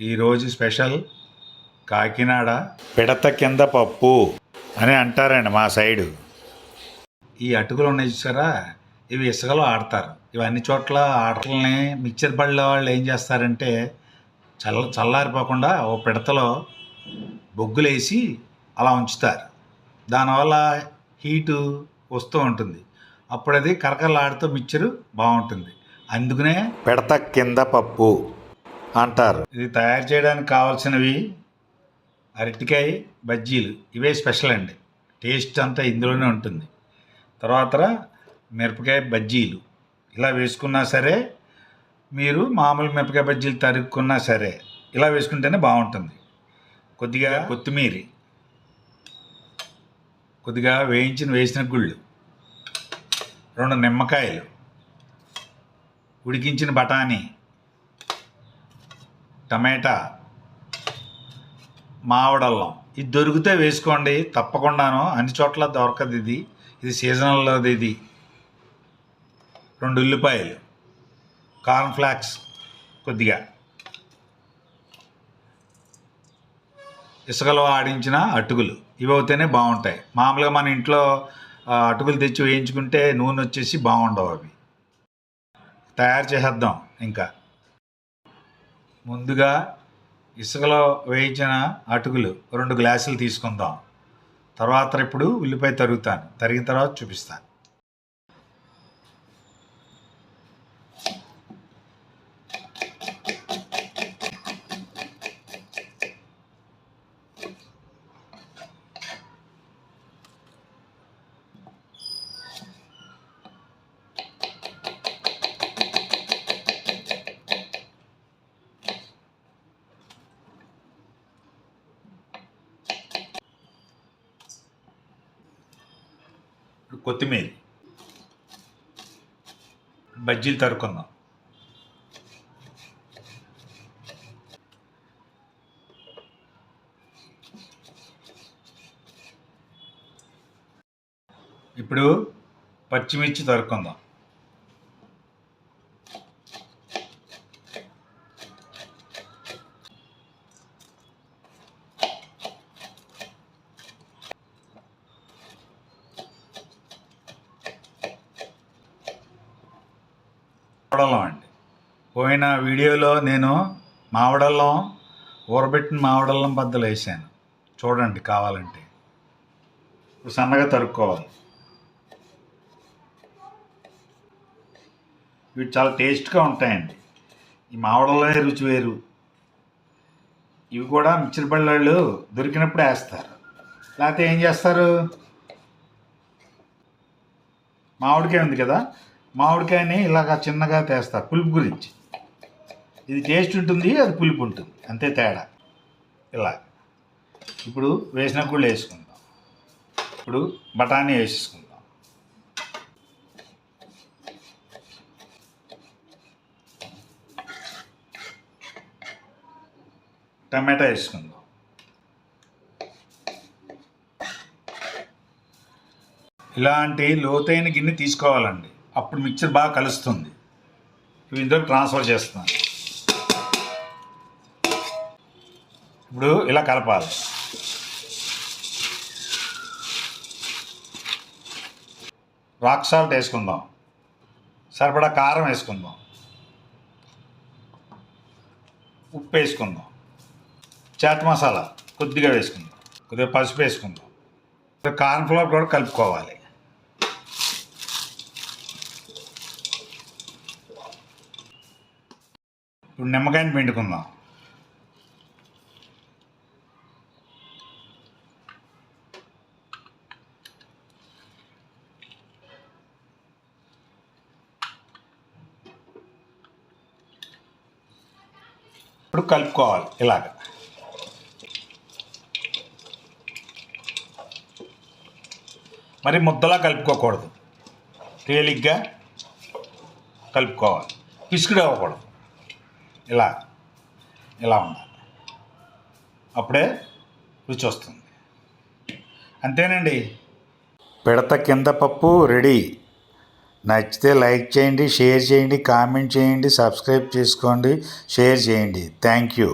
ఈరోజు స్పెషల్ కాకినాడ పిడత కింద పప్పు అని అంటారండి మా సైడు. ఈ అటుకులు ఉన్నాయి చూసారా, ఇవి ఇసుకలో ఆడతారు. ఇవి అన్ని చోట్ల ఆటలని మిక్చర్ బళ్ళ వాళ్ళు ఏం చేస్తారంటే చల్లారిపోకుండా ఓ పిడతలో బొగ్గులేసి అలా ఉంచుతారు. దానివల్ల హీటు వస్తూ ఉంటుంది. అప్పుడు అది కరకరలాడుతూ మిక్చరు బాగుంటుంది. అందుకనే పిడత కింద పప్పు అంటారు. ఇది తయారు చేయడానికి కావాల్సినవి అరటికాయ బజ్జీలు, ఇవే స్పెషల్ అండి. టేస్ట్ అంతా ఇందులోనే ఉంటుంది. తర్వాత మిరపకాయ బజ్జీలు ఇలా వేసుకున్నా సరే, మీరు మామూలు మిరపకాయ బజ్జీలు తరుక్కున్నా సరే ఇలా వేసుకుంటేనే బాగుంటుంది. కొద్దిగా కొత్తిమీర, కొద్దిగా వేసిన గుళ్ళు, 2 నిమ్మకాయలు, ఉడికించిన బఠానీ, టమాటా, మామిడల్లం. ఇది దొరికితే వేసుకోండి తప్పకుండాను. అన్ని చోట్ల దొరకదు ఇది సీజనల్లోది. ఇది 2 ఉల్లిపాయలు, కార్న్ఫ్లాక్స్ కొద్దిగా, ఇసుకలో ఆడించిన అటుకులు. ఇవి అవుతేనే బాగుంటాయి. మామూలుగా మన ఇంట్లో అటుకులు తెచ్చి వేయించుకుంటే నూనె వచ్చేసి బాగుండవు. అవి తయారు చేసేద్దాం. ఇంకా ముందుగా ఇసుకలో వేయించిన అటుకులు 2 గ్లాసులు తీసుకుందాం. తర్వాత ఇప్పుడు ఉల్లిపాయ తరిగిన తర్వాత చూపిస్తాను. కొత్తిమీర, బజ్జీలు తరుక్కుందాం. ఇప్పుడు పచ్చిమిర్చి తరుక్కుందాం. మామిడల్లం అండి. పోయిన వీడియోలో నేను మామిడల్లం, ఊరబెట్టిన మామిడల్లం బద్దలు వేసాను, చూడండి కావాలంటే. ఇప్పుడు సన్నగా తరుక్కోవాలి. ఇవి చాలా టేస్ట్గా ఉంటాయండి. ఈ మామిడల్లో రుచి వేరు. ఇవి కూడా మిక్చర్ బళ్ళాళ్ళు దొరికినప్పుడు వేస్తారు. లేకపోతే ఏం చేస్తారు, మామిడికాయ ఉంది కదా, మామిడికాయని ఇలాగ చిన్నగా తీస్తారు పులుపు గురించి. ఇది టేస్ట్ ఉంటుంది, అది పులుపు ఉంటుంది, అంతే తేడా. ఇలా ఇప్పుడు వేసిన గుళ్ళు వేసుకుందాం. ఇప్పుడు బఠానీ వేసుకుందాం. టమాటా వేసుకుందాం. ఇలాంటి లోతైన గిన్నె తీసుకోవాలండి. అప్పుడు మిక్చర్ బాగా కలుస్తుంది. ఇవి ఇందులో ట్రాన్స్ఫర్ చేస్తున్నాను. ఇప్పుడు ఇలా కలపాలి. రాక్ సాల్ట్ వేసుకుందాం. సరిపడా కారం వేసుకుందాం. ఉప్పు వేసుకుందాం. చాట్ మసాలా కొద్దిగా వేసుకుందాం. కొద్దిగా పసుపు వేసుకుందాం. కార్న్ఫ్లవర్ కూడా కలుపుకోవాలి. ఇప్పుడు నిమ్మకాయని పిండుకుందాం. ఇప్పుడు కలుపుకోవాలి ఇలాగ. మరి ముద్దలా కలుపుకోకూడదు, తేలిగ్గా కలుపుకోవాలి. పిసుకుడు అవ్వకూడదు. ఇలా ఉండాలి. అప్పుడే రుచి వస్తుంది. అంతేనండి, పిడత కింద పప్పు రెడీ. నచ్చితే లైక్ చేయండి, షేర్ చేయండి, కామెంట్ చేయండి, సబ్స్క్రైబ్ చేసుకోండి, షేర్ చేయండి. Thank you.